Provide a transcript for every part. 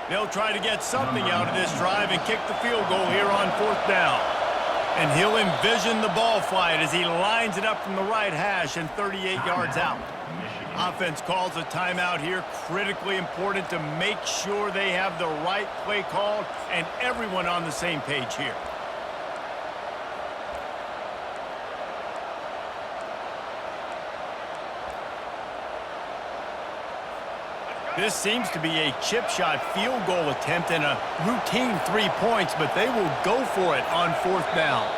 They'll try to get something out of this drive and kick the field goal here on 4th down. And he'll envision the ball flight as he lines it up from the right hash and 38 yards out. Offense calls a timeout here. Critically important to make sure they have the right play called and everyone on the same page here. This seems to be a chip shot field goal attempt and a routine 3 points, but they will go for it on 4th down.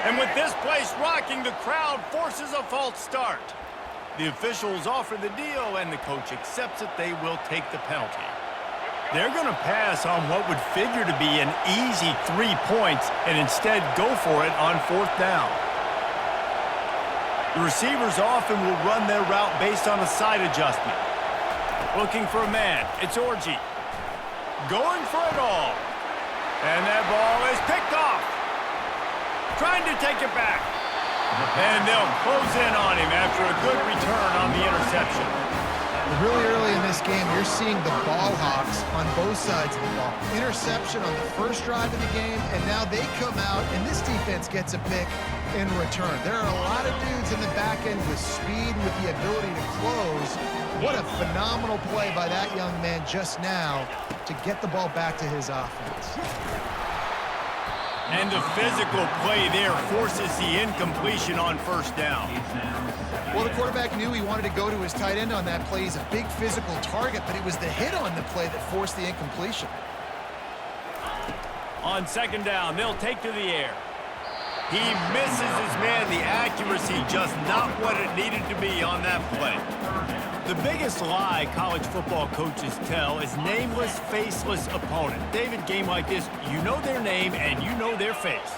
And with this place rocking, the crowd forces a false start. The officials offer the deal, and the coach accepts it. They will take the penalty. They're going to pass on what would figure to be an easy 3 points and instead go for it on 4th down. The receivers often will run their route based on a side adjustment. Looking for a man. It's Orji. Going for it all. And that ball is picked off. Trying to take it back. And they'll close in on him after a good return on the interception. Really early in this game, you're seeing the ball hawks on both sides of the ball. Interception on the first drive of the game, and now they come out, and this defense gets a pick in return. There are a lot of dudes in the back end with speed, with the ability to close. What a phenomenal play by that young man just now to get the ball back to his offense. And the physical play there forces the incompletion on 1st down. Well, the quarterback knew he wanted to go to his tight end on that play. He's a big physical target, but it was the hit on the play that forced the incompletion. On 2nd down, they'll take to the air. He misses his man. The accuracy just not what it needed to be on that play. The biggest lie college football coaches tell is nameless, faceless opponent. David, game like this, you know their name and you know their face.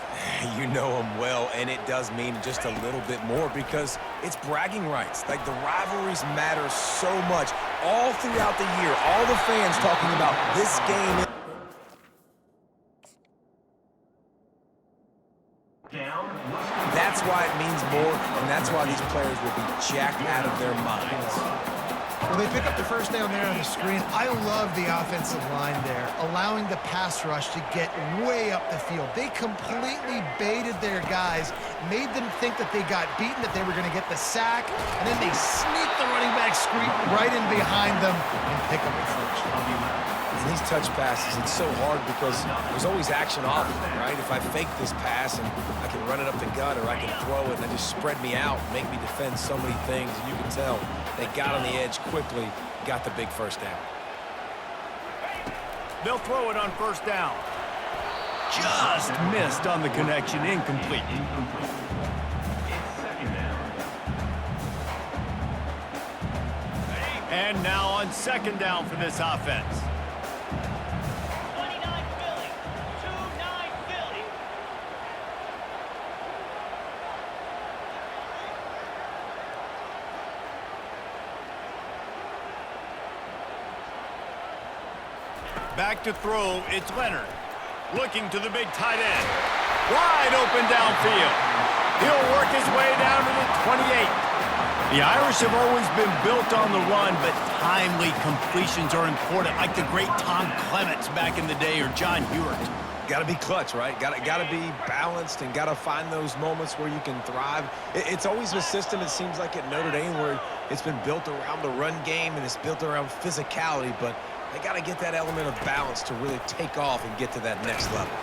You know them well, and it does mean just a little bit more because it's bragging rights. Like, the rivalries matter so much all throughout the year. All the fans talking about this game. That's why it means more, and that's why these players will be jacked out of their minds. Well, they pick up the first down there on the screen. I love the offensive line there, allowing the pass rush to get way up the field. They completely baited their guys, made them think that they got beaten, that they were going to get the sack, and then they sneak the running back screen right in behind them and pick up the first. And these touch passes, it's so hard because there's always action off of it, right? If I fake this pass and I can run it up the gut or I can throw it and they just spread me out, make me defend so many things, and you can tell they got on the edge quickly, got the big first down. They'll throw it on 1st down. Just missed on the connection, incomplete. And now on 2nd down for this offense. Back to throw, it's Leonard. Looking to the big tight end. Wide open downfield. He'll work his way down to the 28. The Irish have always been built on the run, but timely completions are important, like the great Tom Clements back in the day or John Hewart. Got to be clutch, right? Got to be balanced and got to find those moments where you can thrive. It's always a system, it seems like, at Notre Dame where it's been built around the run game and it's built around physicality, but they got to get that element of balance to really take off and get to that next level.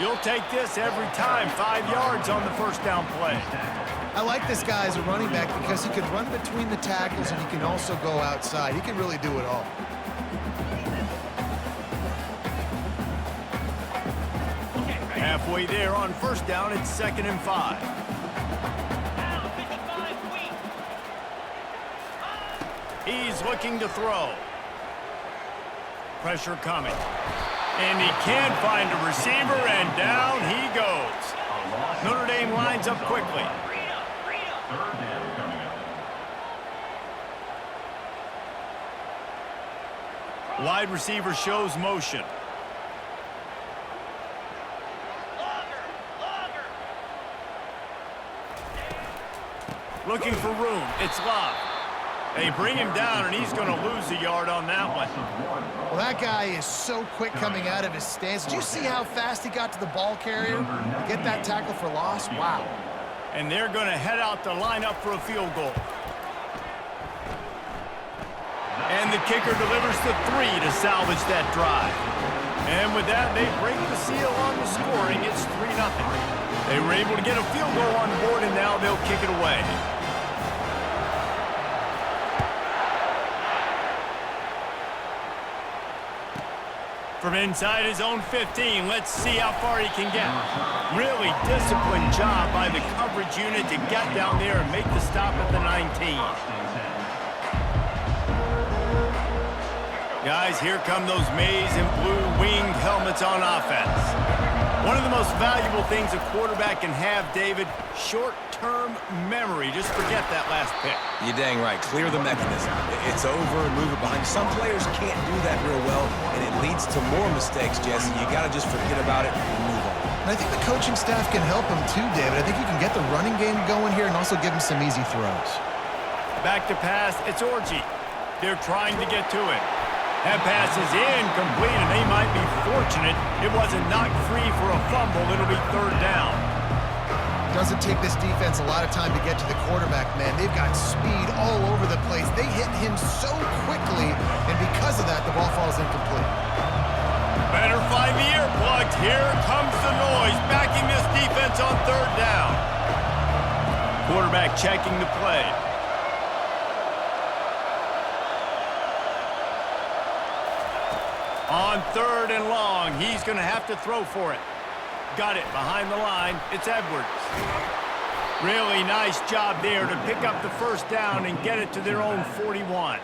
You'll take this every time. 5 yards on the 1st down play. I like this guy as a running back because he can run between the tackles and he can also go outside. He can really do it all. Halfway there on 1st down, it's 2nd and 5. He's looking to throw. Pressure coming. And he can't find a receiver, and down he goes. Notre Dame lines up quickly. Wide receiver shows motion. Looking for room. It's Love. They bring him down, and he's going to lose a yard on that one. Well, that guy is so quick coming out of his stance. Did you see how fast he got to the ball carrier? Get that tackle for loss? Wow. And they're going to head out to line up for a field goal. And the kicker delivers the 3 to salvage that drive. And with that, they break the seal on the scoring. It's 3-0. They were able to get a field goal on board, and now they'll kick it away. From inside his own 15, let's see how far he can get. Really disciplined job by the coverage unit to get down there and make the stop at the 19. Guys, here come those maize and blue winged helmets on offense. One of the most valuable things a quarterback can have, David, short-term memory. Just forget that last pick. You're dang right. Clear the mechanism. It's over and move it behind. Some players can't do that real well, and it leads to more mistakes, Jesse. You got to just forget about it and move on. And I think the coaching staff can help him too, David. I think you can get the running game going here and also give him some easy throws. Back to pass. It's Orji. They're trying to get to it. That pass is incomplete, and they might be fortunate it wasn't knocked free for a fumble. It'll be 3rd down. Doesn't take this defense a lot of time to get to the quarterback, man. They've got speed all over the place. They hit him so quickly, and because of that, the ball falls incomplete. Better find the earplugs. Here comes the noise, backing this defense on 3rd down. Quarterback checking the play. On 3rd and long, he's going to have to throw for it. Got it behind the line. It's Edwards. Really nice job there to pick up the 1st down and get it to their own 41.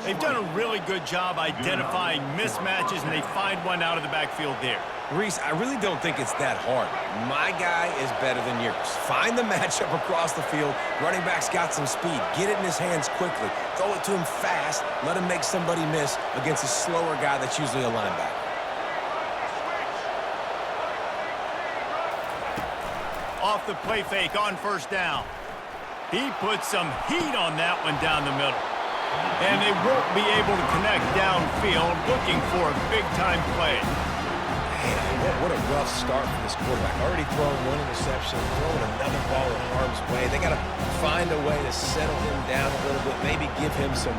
They've done a really good job identifying mismatches, and they find one out of the backfield there. Reese, I really don't think it's that hard. My guy is better than yours. Find the matchup across the field. Running back's got some speed. Get it in his hands quickly. Throw it to him fast. Let him make somebody miss against a slower guy that's usually a linebacker. Off the play fake on 1st down. He put some heat on that one down the middle. And they won't be able to connect downfield, looking for a big-time play. Man, what a rough start for this quarterback. Already throwing 1 interception, throwing another ball in harm's way. They got to find a way to settle him down a little bit, maybe give him some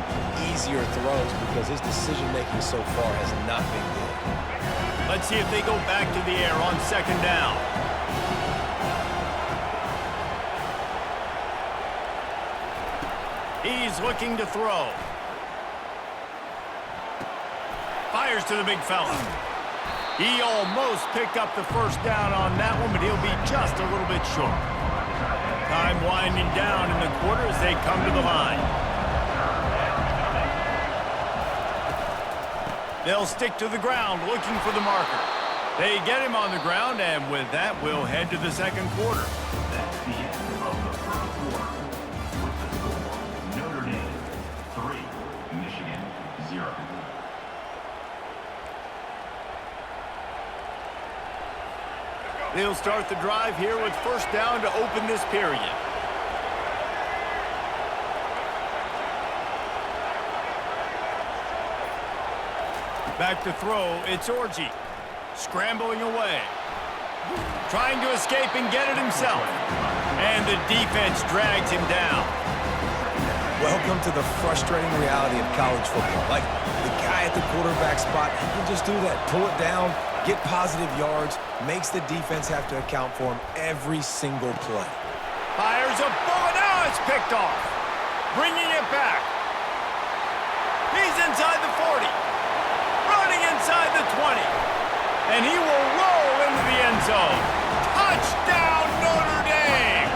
easier throws because his decision-making so far has not been good. Let's see if they go back to the air on 2nd down. He's looking to throw. Fires to the big fella. He almost picked up the 1st down on that one, but he'll be just a little bit short. Time winding down in the quarter as they come to the line. They'll stick to the ground looking for the marker. They get him on the ground, and with that, we'll head to the 2nd quarter. That's the end of the 1st quarter. With the score, Notre Dame 3, Michigan 0. They'll start the drive here with 1st down to open this period. Back to throw, it's Orji. Scrambling away. Trying to escape and get it himself. And the defense drags him down. Welcome to the frustrating reality of college football. Like, the guy at the quarterback spot, he can just do that. Pull it down, get positive yards, makes the defense have to account for him every single play. Fires a bullet. Now it's picked off. Bringing it back. He's inside the 40. Running inside the 20. And he will roll into the end zone. Touchdown, Notre Dame!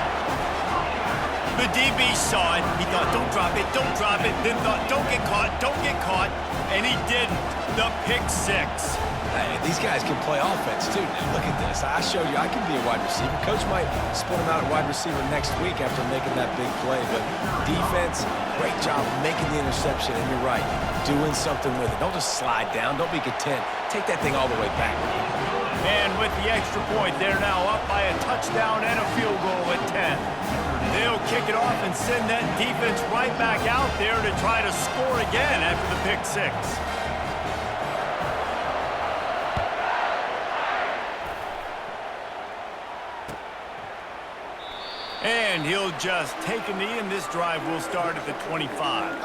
The DB saw it. He thought, don't drop it, don't drop it. Then thought, don't get caught, don't get caught. And he didn't. The pick 6. Hey, these guys can play offense, too. Now, look at this. I showed you I can be a wide receiver. Coach might split him out at wide receiver next week after making that big play. But defense, great job making the interception. And you're right, doing something with it. Don't just slide down. Don't be content. Take that thing all the way back. And with the extra point, they're now up by a touchdown and a field goal at 10. They'll kick it off and send that defense right back out there to try to score again after the pick six. And he'll just take a knee, and this drive will start at the 25.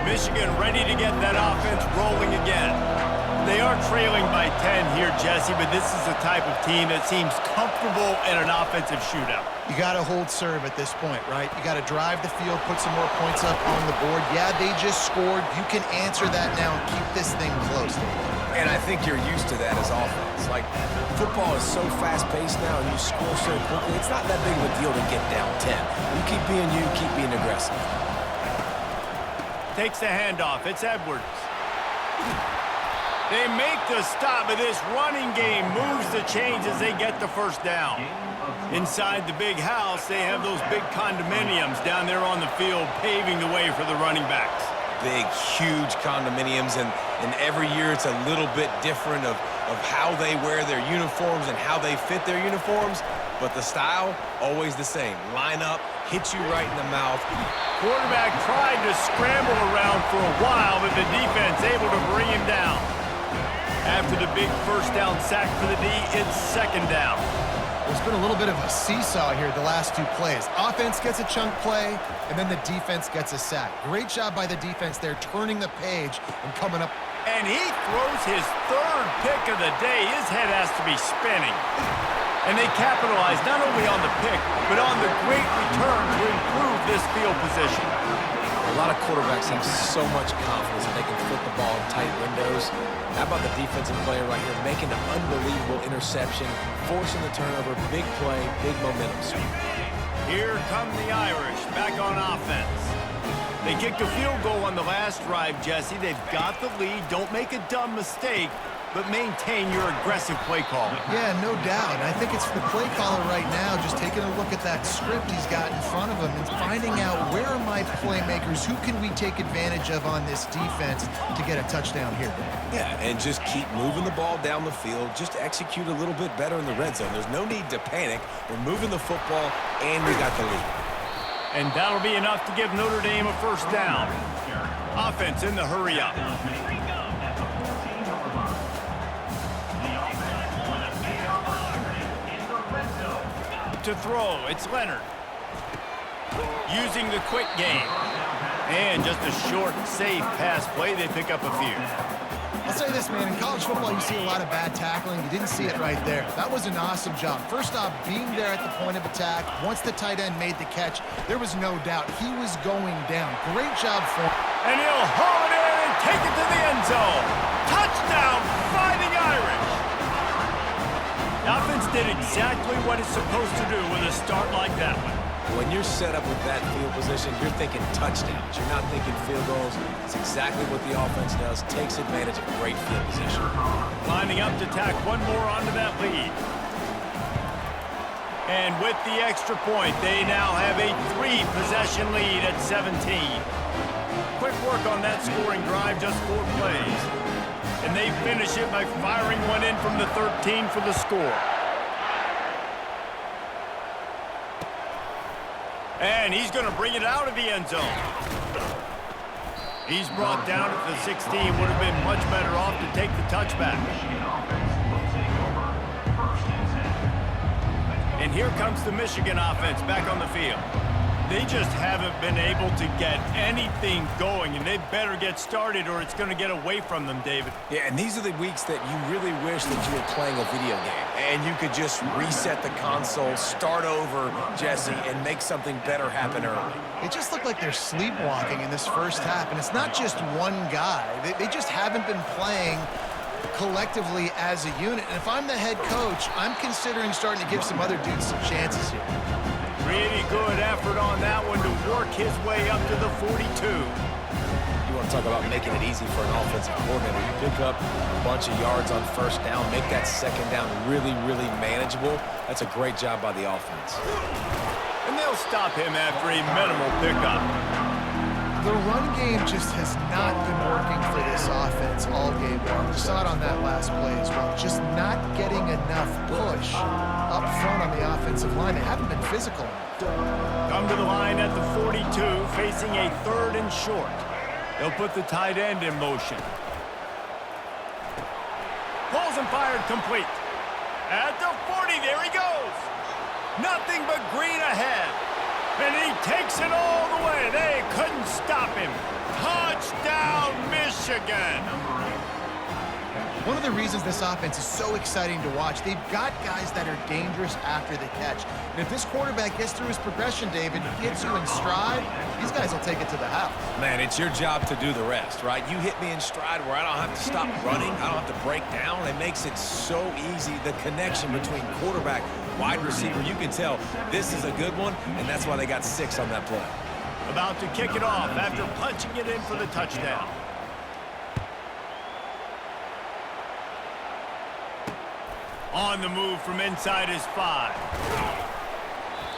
Michigan ready to get that offense rolling again. They are trailing by 10 here, Jesse, but this is the type of team that seems comfortable in an offensive shootout. You got to hold serve at this point, right? You got to drive the field, put some more points up on the board. Yeah, they just scored. You can answer that now and keep this thing close. And I think you're used to that as offense. Like, football is so fast-paced now and you score so quickly, it's not that big of a deal to get down 10. You keep being aggressive. Takes the handoff. It's Edwards. They make the stop, but this running game moves the chains as they get the first down. Inside the big house, they have those big condominiums down there on the field paving the way for the running backs. Big, huge condominiums, and every year it's a little bit different of how they wear their uniforms and how they fit their uniforms, but the style, always the same. Line up, hit you right in the mouth. Quarterback tried to scramble around for a while, but the defense able to bring him down. After the big first down sack for the D, it's second down. There's been a little bit of a seesaw here the last two plays. Offense gets a chunk play, and then the defense gets a sack. Great job by the defense there, turning the page and coming up. And he throws his third pick of the day. His head has to be spinning. And they capitalize not only on the pick, but on the great return to improve this field position. A lot of quarterbacks have so much confidence that they can flip the ball in tight windows. How about the defensive player right here making an unbelievable interception, forcing the turnover, big play, big momentum swing. Here come the Irish back on offense. They kicked a field goal on the last drive, Jesse. They've got the lead. Don't make a dumb mistake, but maintain your aggressive play call. Yeah, no doubt. I think it's the play caller right now just taking a look at that script he's got in front of him and finding out where are my playmakers, who can we take advantage of on this defense to get a touchdown here. Yeah, and just keep moving the ball down the field. Just execute a little bit better in the red zone. There's no need to panic. We're moving the football, and we got the lead. And that'll be enough to give Notre Dame a first down. Offense in the hurry-up. To throw, it's Leonard. Using the quick game. And just a short, safe pass play. They pick up a few. I'll say this, man. In college football, you see a lot of bad tackling. You didn't see it right there. That was an awesome job. First off, being there at the point of attack. Once the tight end made the catch, there was no doubt he was going down. Great job for him. And he'll haul it in and take it to the end zone. Touchdown, Fighting Irish. The offense did exactly what it's supposed to do with a start like that one. When you're set up with that field position, you're thinking touchdowns. You're not thinking field goals. It's exactly what the offense does. Takes advantage of great field position. Lining up to tack one more onto that lead. And with the extra point, they now have a 3-possession lead at 17. Quick work on that scoring drive, just 4 plays. And they finish it by firing one in from the 13 for the score. And he's going to bring it out of the end zone. He's brought down at the 16. Would have been much better off to take the touchback. And here comes the Michigan offense back on the field. They just haven't been able to get anything going, and they better get started or it's going to get away from them, David. Yeah, and these are the weeks that you really wish that you were playing a video game and you could just reset the console, start over, Jesse, and make something better happen early. It just looked like they're sleepwalking in this first half, and it's not just one guy. They just haven't been playing collectively as a unit. And if I'm the head coach, I'm considering starting to give some other dudes some chances here. Really good effort on that one to work his way up to the 42. You want to talk about making it easy for an offensive coordinator. You pick up a bunch of yards on first down, make that second down really, really manageable. That's a great job by the offense. And they'll stop him after a minimal pickup. The run game just has not been working for this offense all game long. You saw it on that last play as well. Just not getting enough push up front on the offensive line. They haven't been physical enough. Come to the line at the 42, facing a 3rd and short. They'll put the tight end in motion. Pulls and fired complete. At the 40, there he goes. Nothing but green ahead. And he takes it all the way. They couldn't stop him. Touchdown, Michigan. One of the reasons this offense is so exciting to watch, they've got guys that are dangerous after the catch. And if this quarterback gets through his progression, David, gets you in stride, these guys will take it to the house. Man, it's your job to do the rest, right? You hit me in stride where I don't have to stop running. I don't have to break down. It makes it so easy. The connection between quarterback, wide receiver, you can tell this is a good one, and that's why they got 6 on that play. About to kick it off after punching it in for the touchdown. On the move from inside his 5.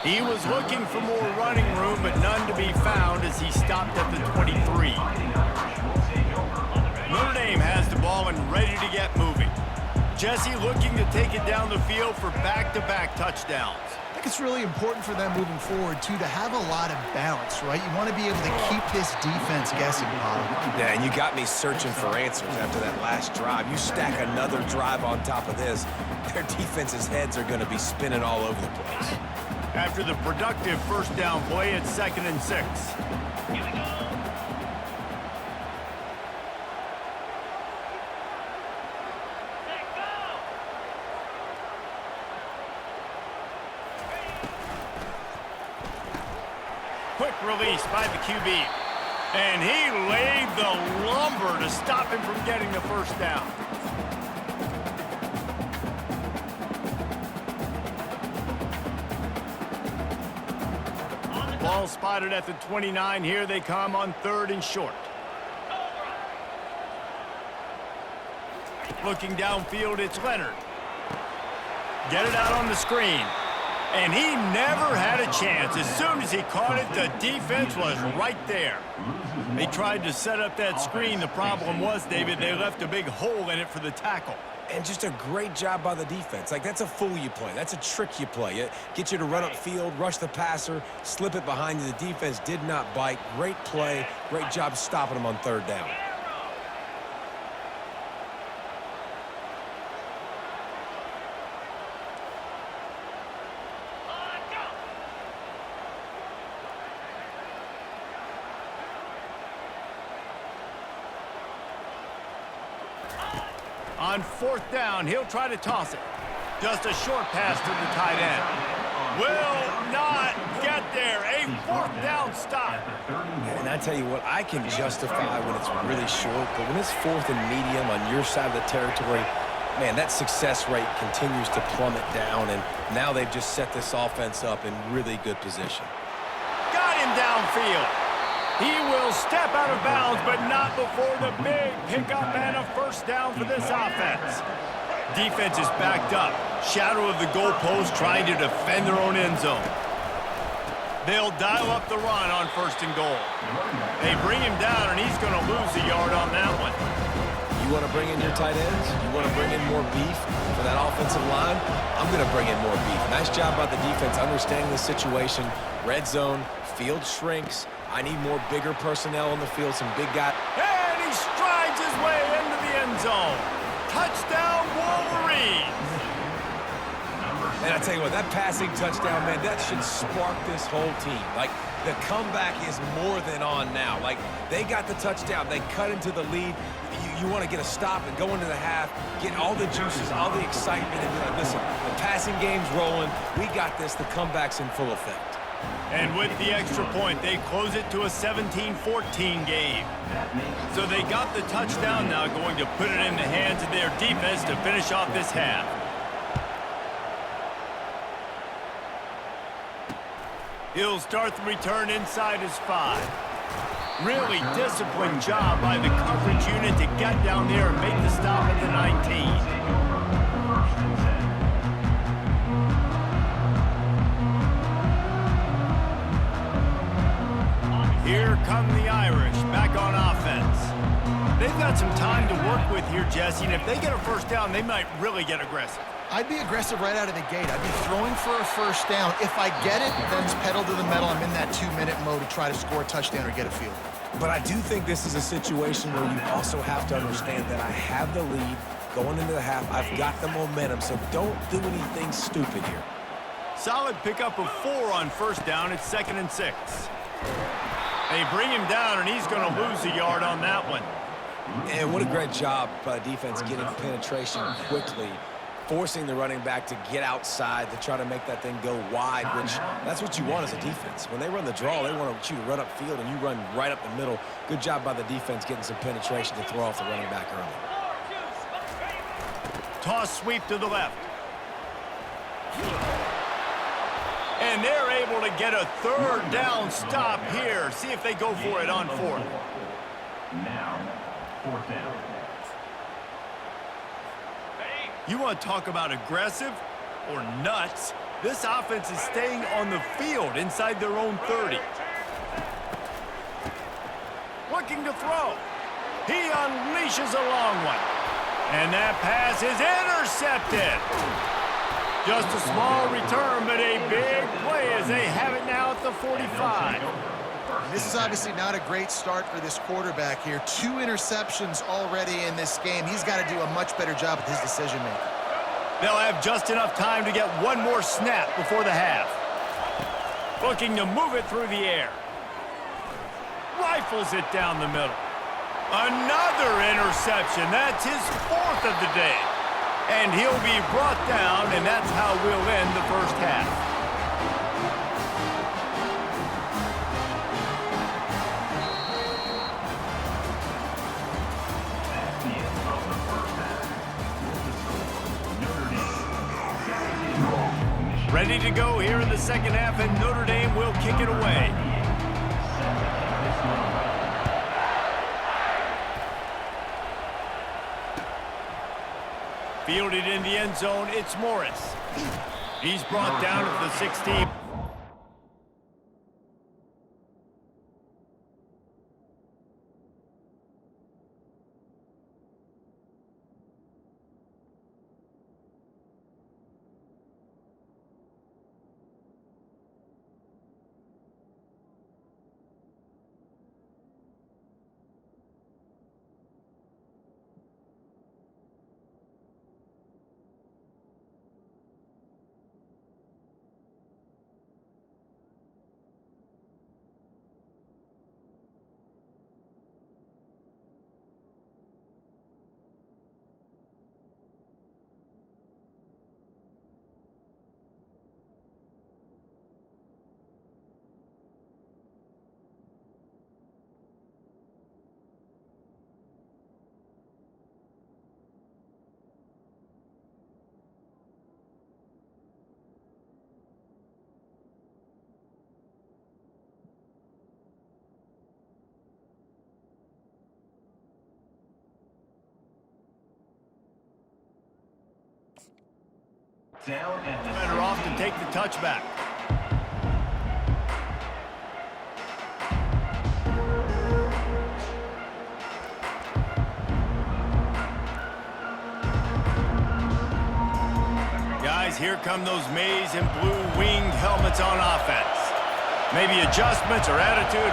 He was looking for more running room, but none to be found as he stopped at the 23. Notre Dame has the ball and ready to get moving. Jesse looking to take it down the field for back-to-back touchdowns. I think it's really important for them moving forward, too, to have a lot of balance, right? You want to be able to keep this defense guessing, Paul. Yeah, and you got me searching for answers after that last drive. You stack another drive on top of this, their defense's heads are going to be spinning all over the place. After the productive first down play, it's 2nd and 6. Quick release by the QB. And he laid the lumber to stop him from getting the first down. Ball spotted at the 29. Here they come on 3rd and short. Looking downfield, it's Leonard. Get it out on the screen. And he never had a chance. As soon as he caught it, the defense was right there. They tried to set up that screen. The problem was, David, they left a big hole in it for the tackle. And just a great job by the defense. Like, that's a fool you play. That's a trick you play. It gets you to run up field, rush the passer, slip it behind you. The defense did not bite. Great play. Great job stopping them on 3rd down. On 4th down, he'll try to toss it. Just a short pass to the tight end. Will not get there. A 4th down stop. And I tell you what, I can justify when it's really short, but when it's 4th and medium on your side of the territory, man, that success rate continues to plummet down, and now they've just set this offense up in really good position. Got him downfield. He will step out of bounds, but not before the big pickup and a first down for this offense. Defense is backed up. Shadow of the goalpost trying to defend their own end zone. They'll dial up the run on 1st and goal. They bring him down, and he's going to lose a yard on that one. You want to bring in your tight ends? You want to bring in more beef for that offensive line? I'm going to bring in more beef. Nice job by the defense understanding the situation. Red zone, field shrinks. I need more bigger personnel on the field, some big guys. And he strides his way into the end zone. Touchdown, Wolverines. And I tell you what, that passing touchdown, man, that should spark this whole team. Like, the comeback is more than on now. Like, they got the touchdown. They cut into the lead. You want to get a stop and go into the half, get all the juices, all the excitement, and be like, listen, the passing game's rolling. We got this. The comeback's in full effect. And with the extra point, they close it to a 17-14 game. So they got the touchdown, now going to put it in the hands of their defense to finish off this half. He'll start the return inside his 5. Really disciplined job by the coverage unit to get down there and make the stop at the 19. Here come the Irish back on offense. They've got some time to work with here, Jesse, and if they get a first down, they might really get aggressive. I'd be aggressive right out of the gate. I'd be throwing for a first down. If I get it, then it's pedal to the metal. I'm in that 2-minute mode to try to score a touchdown or get a field. But I do think this is a situation where you also have to understand that I have the lead going into the half. I've got the momentum, so don't do anything stupid here. Solid pickup of 4 on first down. It's 2nd and 6. They bring him down, and he's going to lose a yard on that one. And what a great job by the defense getting penetration quickly, forcing the running back to get outside to try to make that thing go wide, which that's what you want as a defense. When they run the draw, they want you to run upfield, and you run right up the middle. Good job by the defense getting some penetration to throw off the running back early. Toss sweep to the left. And they're able to get a 3rd down stop here. See if they go for it on 4th. Now, 4th down. You want to talk about aggressive or nuts? This offense is staying on the field inside their own 30. Looking to throw. He unleashes a long one. And that pass is intercepted. Just a small return, but a big play as they have it now at the 45. This is obviously not a great start for this quarterback here. 2 interceptions already in this game. He's got to do a much better job with his decision-making. They'll have just enough time to get one more snap before the half. Looking to move it through the air. Rifles it down the middle. Another interception. That's his 4th of the day. And he'll be brought down, and that's how we'll end the first half. That's the end of the first half. Notre Dame, 16. Ready to go here in the second half, and Notre Dame will kick it away. Fielded in the end zone, it's Morris. He's brought down at the 16. Down at the Better off to take the touchback. Guys, here come those maize and blue winged helmets on offense. Maybe adjustments or attitude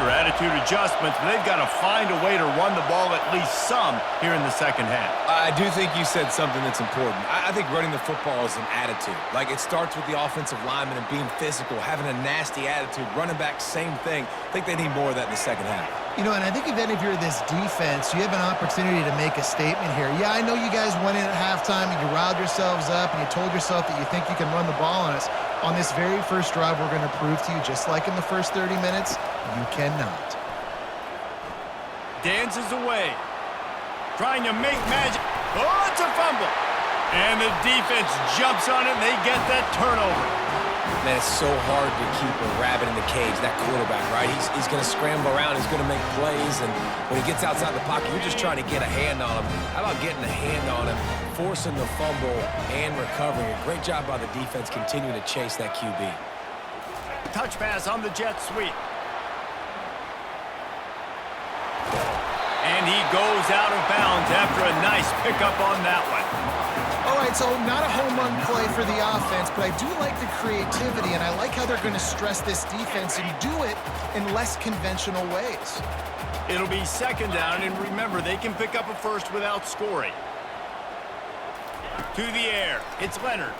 adjustments, but they've got to find a way to run the ball at least some here in the second half. I do think you said something that's important. I think running the football is an attitude. Like, it starts with the offensive lineman and being physical, having a nasty attitude. Running back, same thing. I think they need more of that in the second half. You know, and I think if any of you are this defense, you have an opportunity to make a statement here. Yeah, I know you guys went in at halftime and you riled yourselves up and you told yourself that you think you can run the ball on us. On this very first drive, we're going to prove to you, just like in the first 30 minutes, you cannot. Dances away. Trying to make magic. Oh, it's a fumble. And the defense jumps on it, and they get that turnover. Man, it's so hard to keep a rabbit in the cage, that quarterback, right? He's going to scramble around. He's going to make plays, and when he gets outside the pocket, you're just trying to get a hand on him. How about getting a hand on him, forcing the fumble, and recovering it? Great job by the defense continuing to chase that QB. Touch pass on the jet sweep. And he goes out of bounds after a nice pickup on that one. All right, so not a home run play for the offense, but I do like the creativity, and I like how they're going to stress this defense and do it in less conventional ways. It'll be second down, and remember, they can pick up a first without scoring. To the air, it's Leonard.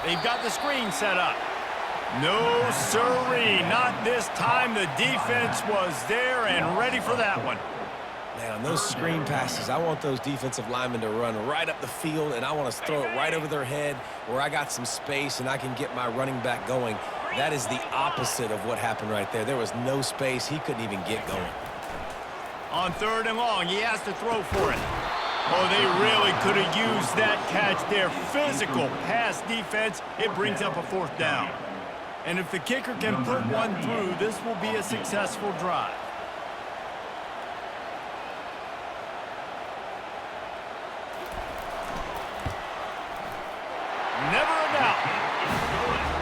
They've got the screen set up. No siree, not this time. The defense was there and ready for that one. Man, on those screen passes, I want those defensive linemen to run right up the field, and I want to throw it right over their head where I got some space and I can get my running back going. That is the opposite of what happened right there. There was no space. He couldn't even get going. On third and long, he has to throw for it. Oh, they really could have used that catch there. Physical pass defense. It brings up a fourth down. And if the kicker can put one through, this will be a successful drive. Never a doubt.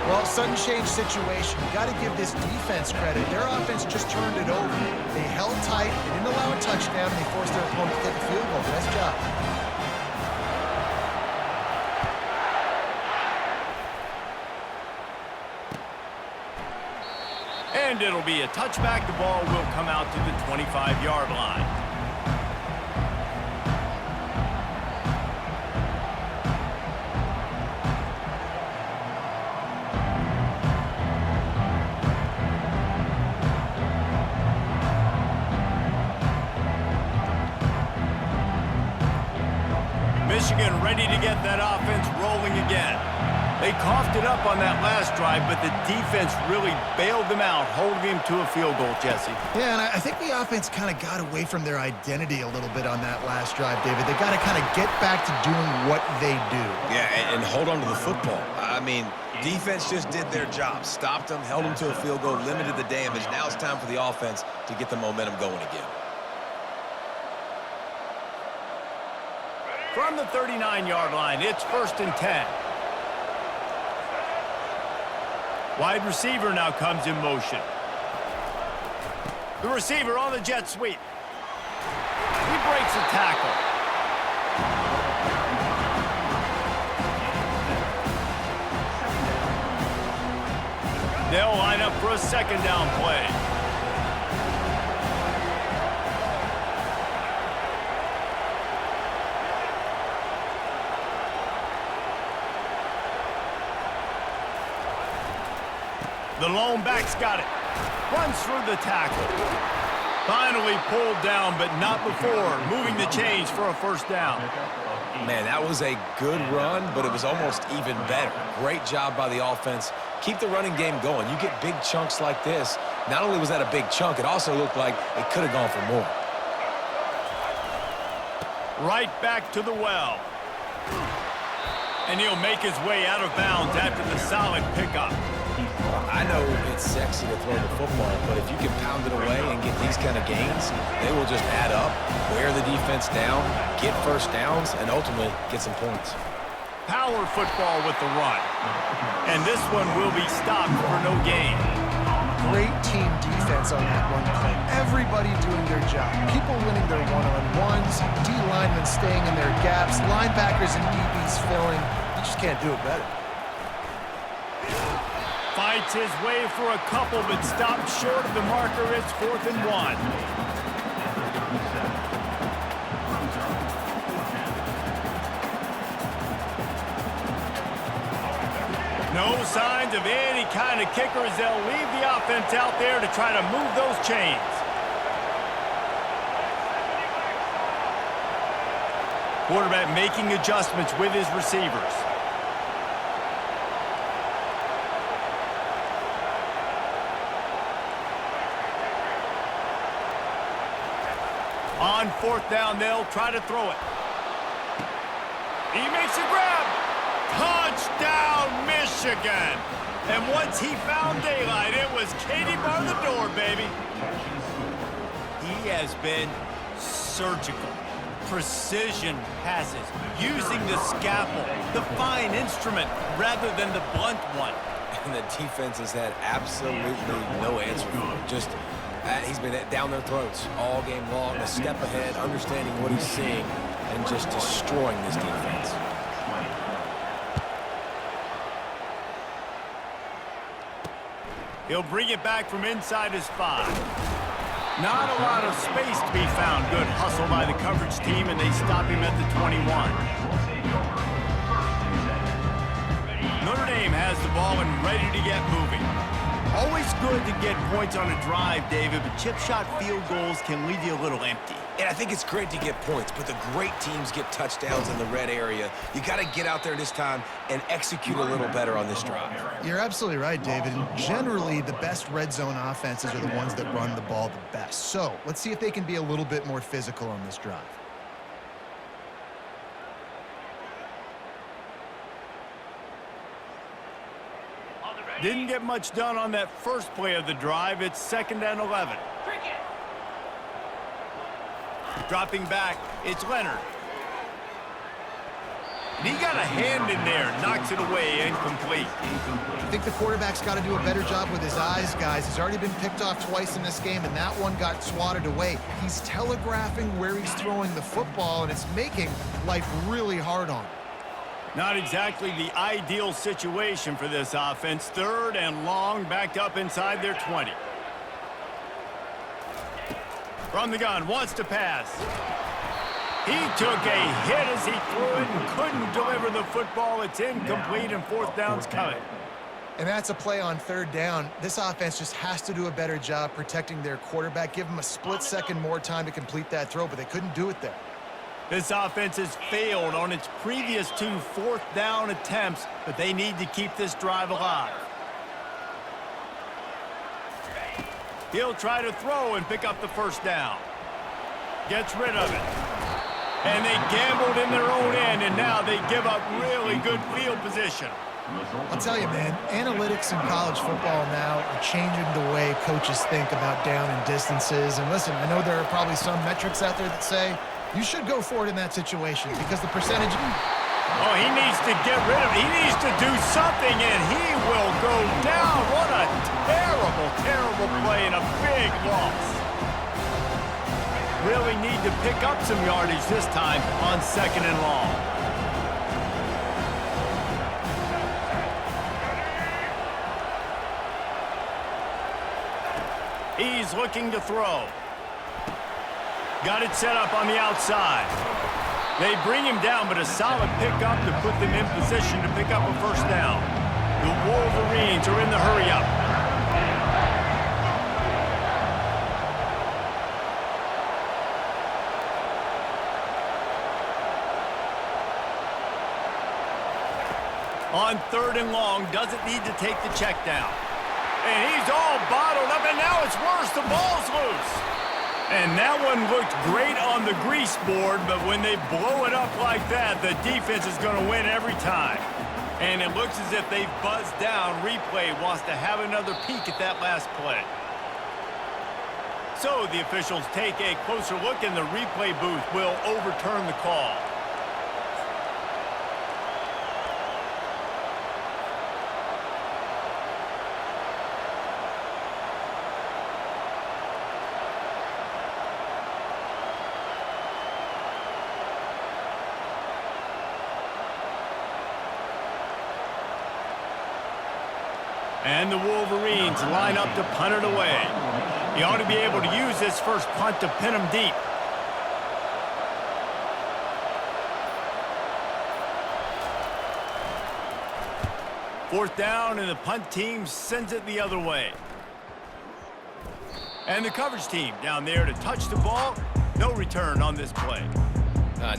Well, sudden change situation. You got to give this defense credit. Their offense just turned it over. They held tight. They didn't allow a touchdown. They forced their opponent to take a field goal. Nice job. And it'll be a touchback. The ball will come out to the 25-yard line. Michigan ready to get that offense rolling again. They coughed it up on that last drive, but the defense really bailed them out, holding him to a field goal, Jesse. Yeah, and I think the offense kind of got away from their identity a little bit on that last drive, David. They got to kind of get back to doing what they do. Yeah, and hold on to the football. I mean, defense just did their job. Stopped them, held them to a field goal, limited the damage. Now it's time for the offense to get the momentum going again. From the 39-yard line, it's 1st and 10. Wide receiver now comes in motion. The receiver on the jet sweep. He breaks a tackle. They'll line up for a second down play. The lone back's got it. Runs through the tackle. Finally pulled down, but not before. Moving the chains for a first down. Man, that was a good run, but it was almost even better. Great job by the offense. Keep the running game going. You get big chunks like this. Not only was that a big chunk, it also looked like it could have gone for more. Right back to the well. And he'll make his way out of bounds after the solid pickup. I know it's sexy to throw the football, but if you can pound it away and get these kind of gains, they will just add up, wear the defense down, get first downs, and ultimately get some points. Power football with the run. And this one will be stopped for no gain. Great team defense on that one play. Everybody doing their job. People winning their one-on-ones, D linemen staying in their gaps, linebackers and DBs filling. You just can't do it better. Fights his way for a couple, but stopped short of the marker. It's 4th and 1. No signs of any kind of kickers. They'll leave the offense out there to try to move those chains. Quarterback making adjustments with his receivers. On 4th down, they'll try to throw it. He makes a grab. Touchdown, Michigan. And once he found daylight, it was Katie bar the door, baby. He has been surgical. Precision passes, using the scalpel, the fine instrument, rather than the blunt one. And the defense has had absolutely no answer for it. Just He's been down their throats all game long, a step ahead, understanding what he's seeing, and just destroying this defense. He'll bring it back from inside his 5. Not a lot of space to be found. Good hustle by the coverage team, and they stop him at the 21. Notre Dame has the ball and ready to get moving. Always good to get points on a drive, David, but chip shot field goals can leave you a little empty. And I think it's great to get points, but the great teams get touchdowns in the red area. You got to get out there this time and execute a little better on this drive. You're absolutely right, David. And generally, the best red zone offenses are the ones that run the ball the best. So let's see if they can be a little bit more physical on this drive. Didn't get much done on that first play of the drive. It's 2nd and 11. Dropping back, it's Leonard. And he got a hand in there, knocks it away, incomplete. I think the quarterback's got to do a better job with his eyes, guys. He's already been picked off twice in this game, and that one got swatted away. He's telegraphing where he's throwing the football, and it's making life really hard on him. Not exactly the ideal situation for this offense. 3rd and long, backed up inside their 20. From the gun, wants to pass. He took a hit as he threw it and couldn't deliver the football. It's incomplete, and 4th down's coming. And that's a play on 3rd down. This offense just has to do a better job protecting their quarterback. Give him a split second more time to complete that throw, but they couldn't do it there. This offense has failed on its previous 2 4th down attempts, but they need to keep this drive alive. He'll try to throw and pick up the 1st down. Gets rid of it. And they gambled in their own end, and now they give up really good field position. I'll tell you, man, analytics in college football now are changing the way coaches think about down and distances. And listen, I know there are probably some metrics out there that say you should go for it in that situation because the percentage... Oh, he needs to get rid of it. He needs to do something, and he will go down. What a terrible, terrible play and a big loss. Really need to pick up some yardage this time on 2nd and long. He's looking to throw. Got it set up on the outside. They bring him down, but a solid pickup to put them in position to pick up a 1st down. The Wolverines are in the hurry-up. On 3rd and long, doesn't need to take the check down. And he's all bottled up, and now it's worse. The ball's loose. And that one looked great on the grease board, but when they blow it up like that, the defense is going to win every time. And it looks as if they've buzzed down. Replay wants to have another peek at that last play. So the officials take a closer look, and the replay booth will overturn the call. And the Wolverines line up to punt it away. He ought to be able to use this first punt to pin him deep. Fourth down, and the punt team sends it the other way. And the coverage team down there to touch the ball. No return on this play.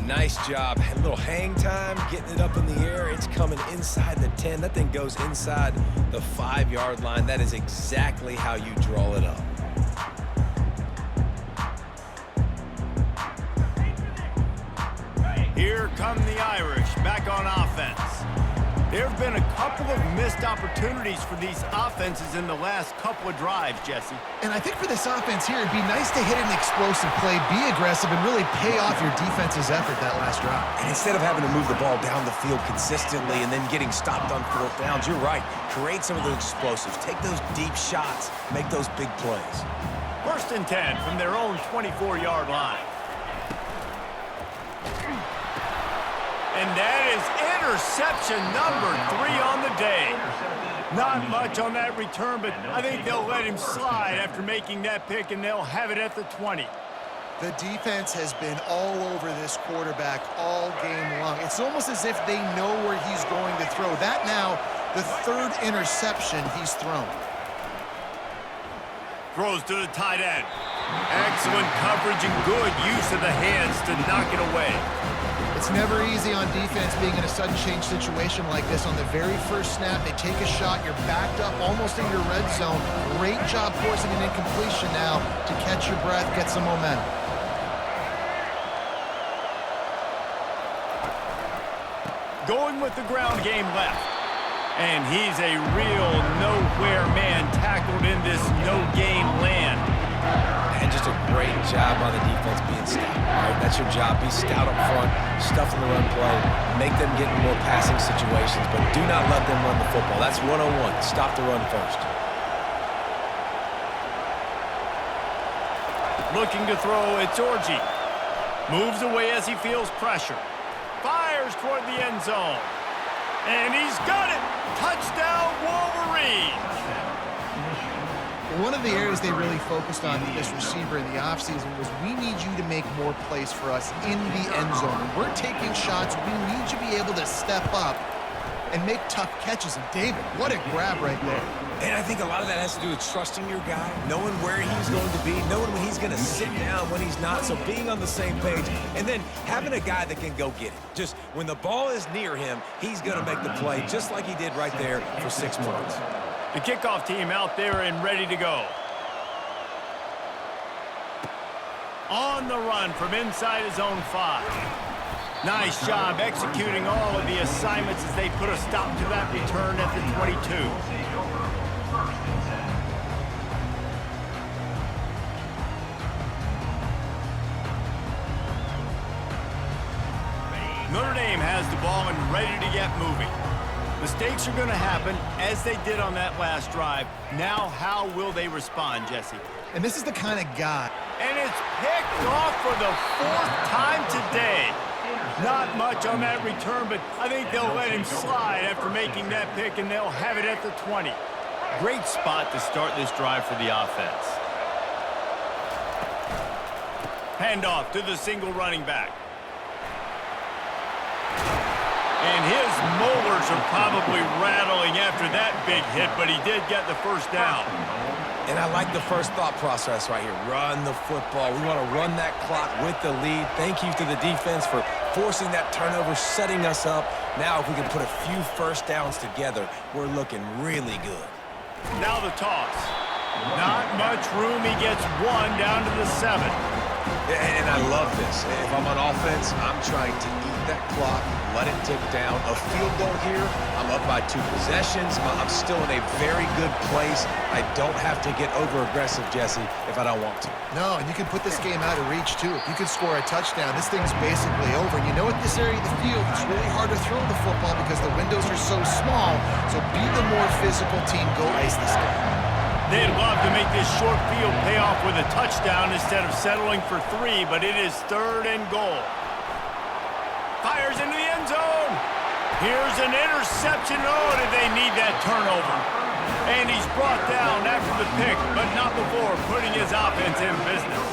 Nice job. A little hang time, getting it up in the air. It's coming inside the 10. That thing goes inside the 5-yard line. That is exactly how you draw it up. Here come the Irish back on offense. There have been a couple of missed opportunities for these offenses in the last couple of drives, Jesse. And I think for this offense here, it'd be nice to hit an explosive play, be aggressive, and really pay off your defense's effort that last drive. And instead of having to move the ball down the field consistently and then getting stopped on 4th downs, you're right. Create some of those explosives. Take those deep shots. Make those big plays. First and 10 from their own 24-yard line. And that is interception number 3 on the day. Not much on that return, but I think they'll let him slide after making that pick, and they'll have it at the 20. The defense has been all over this quarterback all game long. It's almost as if they know where he's going to throw. That now, the 3rd interception he's thrown. Throws to the tight end. Excellent coverage and good use of the hands to knock it away. It's never easy on defense being in a sudden change situation like this. On the very first snap, they take a shot. You're backed up almost in your red zone. Great job forcing an incompletion now to catch your breath, get some momentum. Going with the ground game left. And he's a real nowhere man tackled in this no-gain land. And just a great job on the defense being stout. All right, that's your job. Be stout up front, stuff in the run play, make them get in more passing situations, but do not let them run the football. That's 101. Stop the run first. Looking to throw, it's Orji. Moves away as he feels pressure. Fires toward the end zone. And he's got it! Touchdown, Wolverine! One of the areas they really focused on with this receiver in the offseason was we need you to make more plays for us in the end zone. When we're taking shots, we need you to be able to step up and make tough catches. And David, what a grab right there. And I think a lot of that has to do with trusting your guy, knowing where he's going to be, knowing when he's going to sit down, when he's not, so being on the same page, and then having a guy that can go get it. Just when the ball is near him, he's going to make the play just like he did right there for 6 points. The kickoff team out there and ready to go. On the run from inside his own 5. Nice job executing all of the assignments as they put a stop to that return at the 22. Notre Dame has the ball and ready to get moving. Mistakes are going to happen, as they did on that last drive. Now, how will they respond, Jesse? And this is the kind of guy. And it's picked off for the 4th time today. Not much on that return, but I think they'll let him slide after making that pick, and they'll have it at the 20. Great spot to start this drive for the offense. Handoff to the single running back. And his molars are probably rattling after that big hit, but he did get the first down. And I like the first thought process right here. Run the football. We want to run that clock with the lead. Thank you to the defense for forcing that turnover, setting us up. Now if we can put a few first downs together, we're looking really good. Now the toss. Not much room. He gets 1 down to the 7. And I love this. If I'm on offense, I'm trying to eat that clock, let it tick down. A field goal here, I'm up by 2 possessions. I'm still in a very good place. I don't have to get over-aggressive, Jesse, if I don't want to. No, and you can put this game out of reach, too. If you can score a touchdown, this thing's basically over. And you know, at this area of the field, it's really hard to throw the football because the windows are so small. So be the more physical team. Go ice this game. They'd love to make this short field pay off with a touchdown instead of settling for 3, but it is 3rd and goal. Fires into the end zone. Here's an interception. Oh, did they need that turnover? And he's brought down after the pick, but not before putting his offense in business.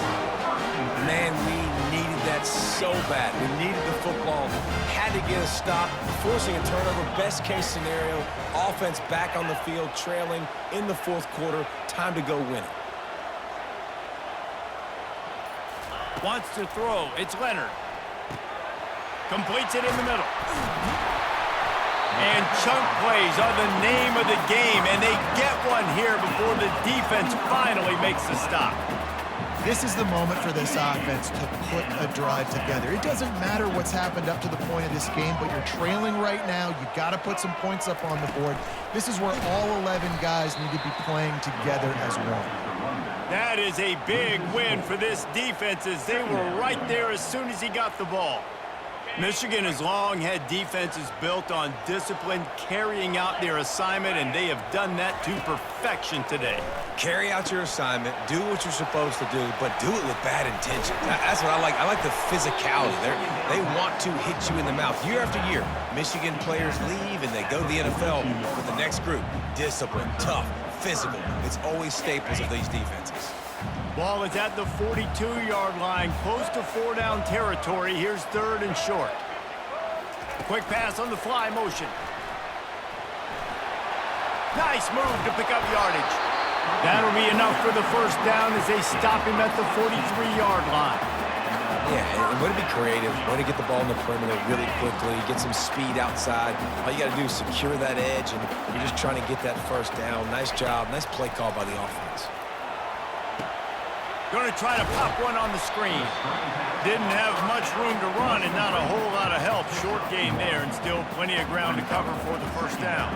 Man, we needed that so bad. We needed the football. Had to get a stop, forcing a turnover. Best case scenario, offense back on the field, trailing in the 4th quarter. Time to go win it. Wants to throw. It's Leonard. Completes it in the middle. And chunk plays are the name of the game, and they get one here before the defense finally makes the stop. This is the moment for this offense to put a drive together. It doesn't matter what's happened up to the point of this game, but you're trailing right now. You got to put some points up on the board. This is where all 11 guys need to be playing together as one. That is a big win for this defense as they were right there as soon as he got the ball. Michigan has long had defenses built on discipline, carrying out their assignment, and they have done that to perfection today. Carry out your assignment, do what you're supposed to do, but do it with bad intentions. That's what I like. I like the physicality. They want to hit you in the mouth year after year. Michigan players leave and they go to the NFL with the next group. Discipline, tough, physical. It's always staples of these defenses. Ball is at the 42-yard line, close to 4-down territory. Here's 3rd and short. Quick pass on the fly motion. Nice move to pick up yardage. That'll be enough for the 1st down as they stop him at the 43-yard line. Yeah, and way to be creative, way to get the ball in the perimeter really quickly, get some speed outside. All you got to do is secure that edge, and you're just trying to get that 1st down. Nice job, nice play call by the offense. Going to try to pop one on the screen. Didn't have much room to run and not a whole lot of help. Short gain there and still plenty of ground to cover for the 1st down.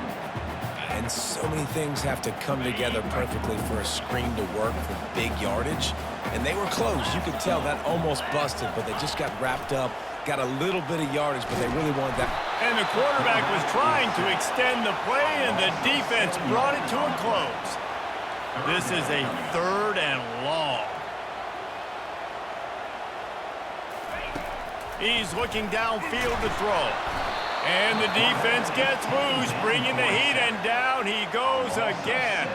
And so many things have to come together perfectly for a screen to work for big yardage. And they were close. You could tell that almost busted, but they just got wrapped up, got a little bit of yardage, but they really wanted that. And the quarterback was trying to extend the play, and the defense brought it to a close. This is a 3rd and long. He's looking downfield to throw. And the defense gets loose, bringing the heat, and down he goes again.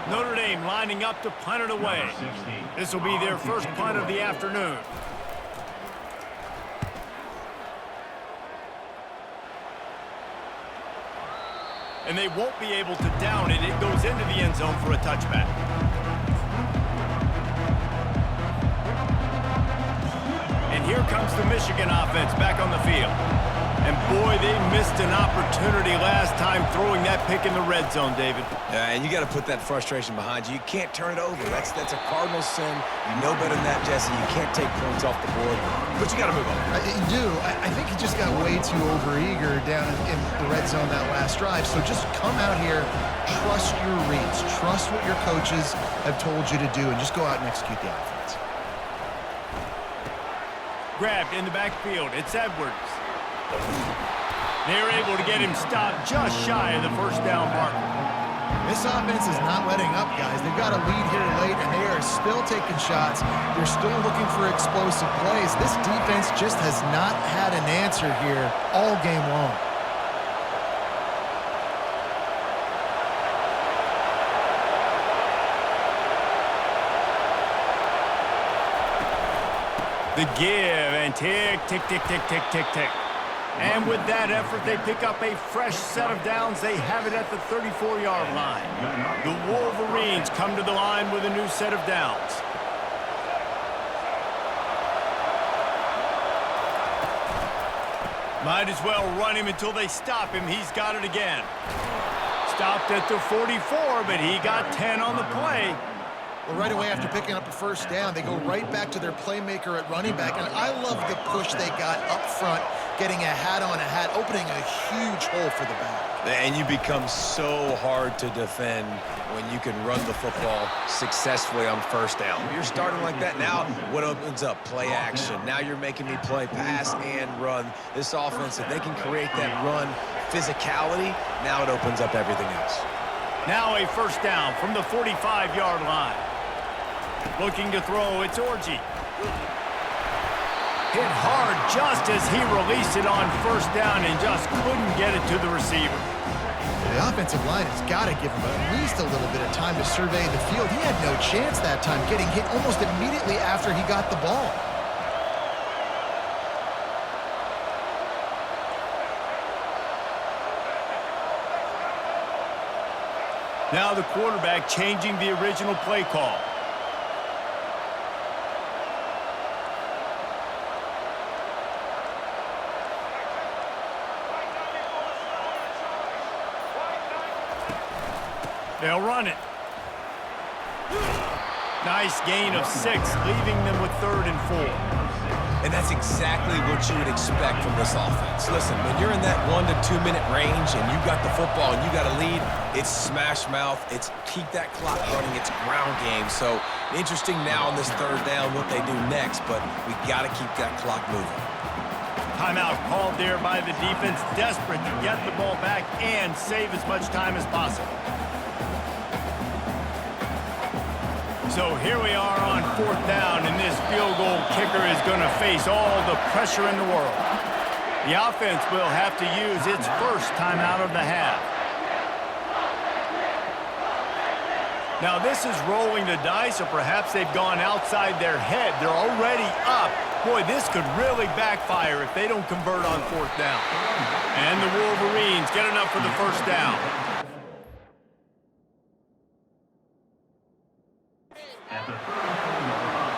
Notre Dame lining up to punt it away. This will be their 1st punt of the afternoon. And they won't be able to down it. It goes into the end zone for a touchback. And here comes the Michigan offense back on the field. And boy, they missed an opportunity last time throwing that pick in the red zone, David. Yeah, and you got to put that frustration behind you. You can't turn it over. That's a cardinal sin. You know better than that, Jesse. You can't take points off the board, but you got to move on. You do. I think he just got way too overeager down in the red zone that last drive. So just come out here, trust your reads, trust what your coaches have told you to do, and just go out and execute the offense. Grabbed in the backfield. It's Edwards. They're able to get him stopped just shy of the 1st down marker. This offense is not letting up, guys. They've got a lead here late, and they are still taking shots. They're still looking for explosive plays. This defense just has not had an answer here all game long. The give and tick, tick, tick, tick, tick, tick, tick. And with that effort, they pick up a fresh set of downs. They have it at the 34-yard line. The Wolverines come to the line with a new set of downs. Might as well run him until they stop him. He's got it again. Stopped at the 44, but he got 10 on the play. Well, right away after picking up a 1st down, they go right back to their playmaker at running back. And I love the push they got up front, getting a hat on a hat, opening a huge hole for the back. And you become so hard to defend when you can run the football successfully on 1st down. You're starting like that. Now what opens up? Play action. Now you're making me play pass and run. This offense, if they can create that run physicality, now it opens up everything else. Now a 1st down from the 45-yard line. Looking to throw, it's Orji. Hit hard just as he released it on 1st down and just couldn't get it to the receiver. The offensive line has got to give him at least a little bit of time to survey the field. He had no chance that time, getting hit almost immediately after he got the ball. Now the quarterback changing the original play call. They'll run it. Nice gain of 6, leaving them with 3rd and 4. And that's exactly what you would expect from this offense. Listen, when you're in that 1 to 2 minute range and you got the football and you got a lead, it's smash mouth, it's keep that clock running, it's ground game. So interesting now on this 3rd down what they do next, but we got to keep that clock moving. Timeout called there by the defense, desperate to get the ball back and save as much time as possible. So here we are on 4th down, and this field goal kicker is going to face all the pressure in the world. The offense will have to use its first timeout of the half. Now this is rolling the dice, or perhaps they've gone outside their head. They're already up. Boy, this could really backfire if they don't convert on 4th down. And the Wolverines get enough for the first down. At the 34-yard line.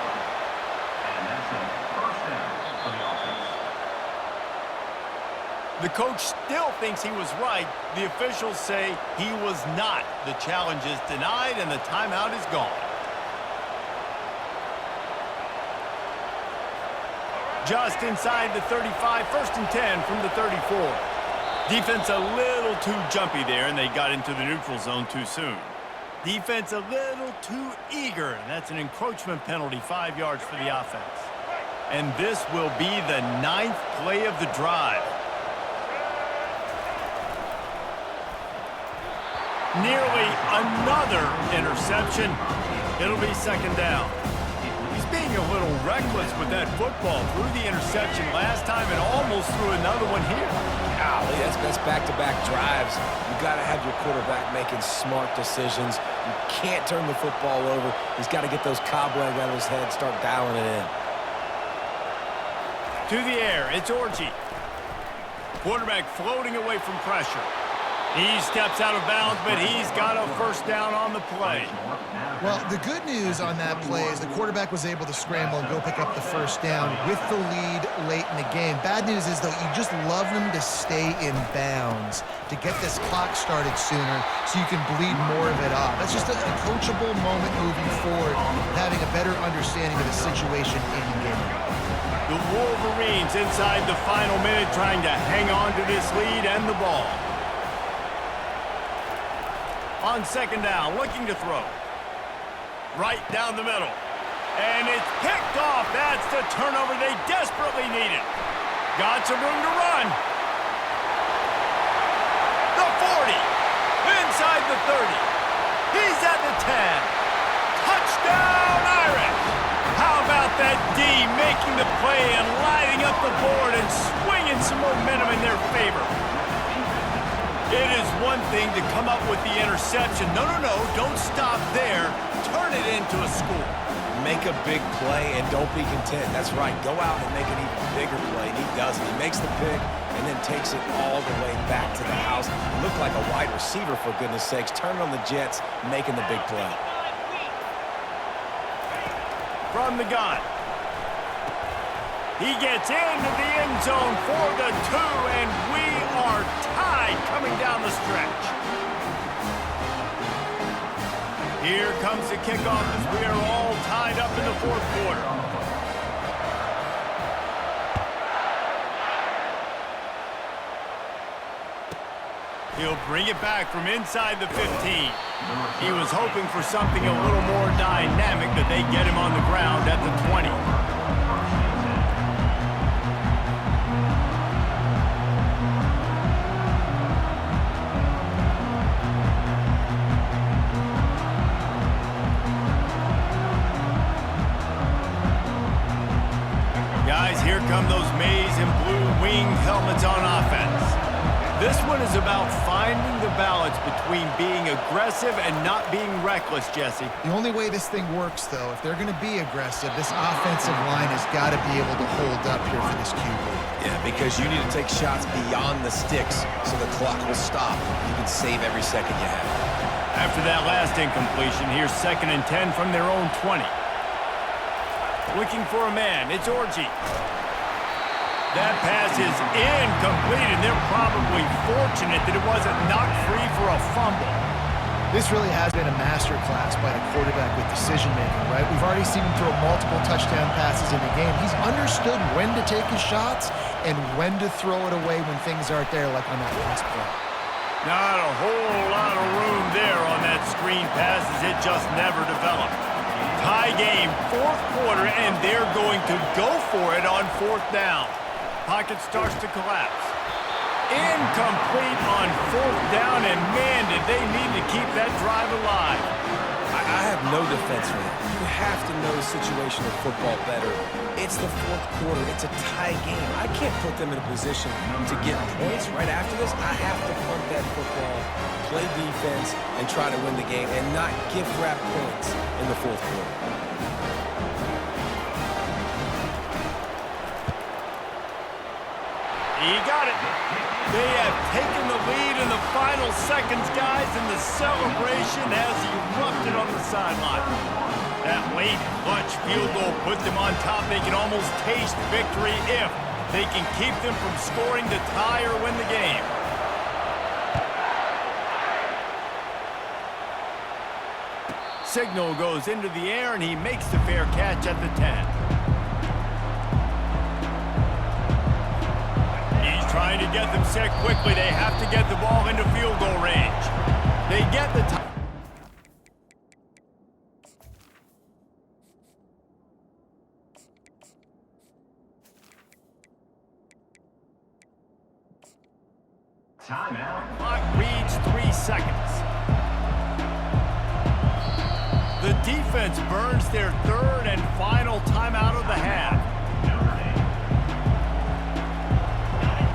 And that's a first down for the offense. The coach still thinks he was right. The officials say he was not. The challenge is denied, and the timeout is gone. Just inside the 35, 1st and 10 from the 34. Defense a little too jumpy there, and they got into the neutral zone too soon. Defense a little too eager, and that's an encroachment penalty, 5 yards for the offense. And this will be the 9th play of the drive. Nearly another interception. It'll be 2nd down. He's being a little reckless with that football. Threw the interception last time and almost threw another one here. Golly, that's back-to-back drives. You got to have your quarterback making smart decisions. You can't turn the football over. He's got to get those cobwebs out of his head, start dialing it in. To the air, it's Orji. Quarterback floating away from pressure. He steps out of bounds, but he's got a first down on the play. Well, the good news on that play is the quarterback was able to scramble and go pick up the first down with the lead late in the game. Bad news is, though, you just love them to stay in bounds to get this clock started sooner so you can bleed more of it off. That's just a coachable moment moving forward, having a better understanding of the situation in-game. The Wolverines inside the final minute trying to hang on to this lead and the ball. On 2nd down, looking to throw. Right down the middle. And it's picked off. That's the turnover they desperately needed. Got some room to run. The 40. Inside the 30. He's at the 10. Touchdown, Irish. How about that D making the play and lighting up the board and swinging some momentum in their favor? It is one thing to come up with the interception. No, don't stop there. Turn it into a score. Make a big play and don't be content. That's right. Go out and make an even bigger play. And he does it. He makes the pick and then takes it all the way back to the house. Looked like a wide receiver, for goodness sakes. Turning on the Jets, making the big play. From the gun. He gets into the end zone for the 2, and we are tied coming down the stretch. Here comes the kickoff as we are all tied up in the 4th quarter. He'll bring it back from inside the 15. He was hoping for something a little more dynamic, but they get him on the ground at the 20. Here come those maize and blue winged helmets on offense. This one is about finding the balance between being aggressive and not being reckless, Jesse. The only way this thing works, though, if they're going to be aggressive, this offensive line has got to be able to hold up here for this QB. Yeah, because you need to take shots beyond the sticks so the clock will stop. You can save every second you have. After that last incompletion, here's 2nd and 10 from their own 20. Looking for a man, it's Orji. That pass is incomplete, and they're probably fortunate that it wasn't knocked free for a fumble. This really has been a masterclass by the quarterback with decision-making, right? We've already seen him throw multiple touchdown passes in the game. He's understood when to take his shots and when to throw it away when things aren't there, like on that last play. Not a whole lot of room there on that screen pass as it just never developed. Tie game, 4th quarter, and they're going to go for it on 4th down. Pocket starts to collapse. Incomplete on 4th down, and man, did they need to keep that drive alive. I have no defense for that. You have to know the situation of football better. It's the 4th quarter. It's a tie game. I can't put them in a position to get points right after this. I have to punt that football, play defense, and try to win the game, and not gift wrap points in the 4th quarter. He got it. They have taken the lead in the final seconds, guys, and the celebration has erupted on the sideline. That late clutch field goal put them on top. They can almost taste victory if they can keep them from scoring to tie or win the game. Signal goes into the air, and he makes the fair catch at the 10. Trying to get them set quickly. They have to get the ball into field goal range. They get the time. Timeout. Clock reads 3 seconds. The defense burns their 3rd and final timeout of the half.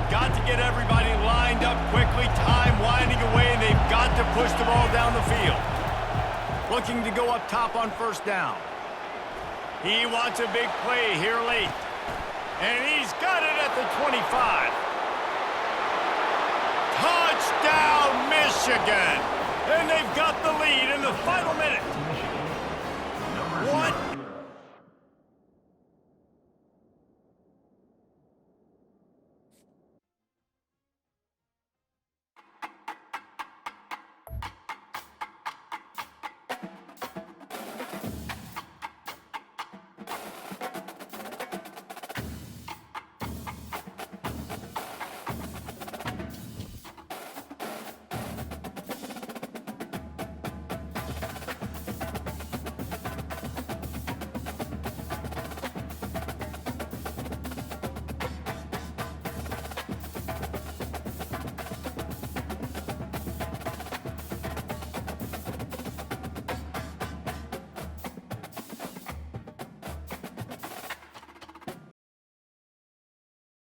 Got to get everybody lined up quickly, time winding away, and they've got to push the ball down the field. Looking to go up top on 1st down. He wants a big play here late. And he's got it at the 25. Touchdown, Michigan! And they've got the lead in the final minute.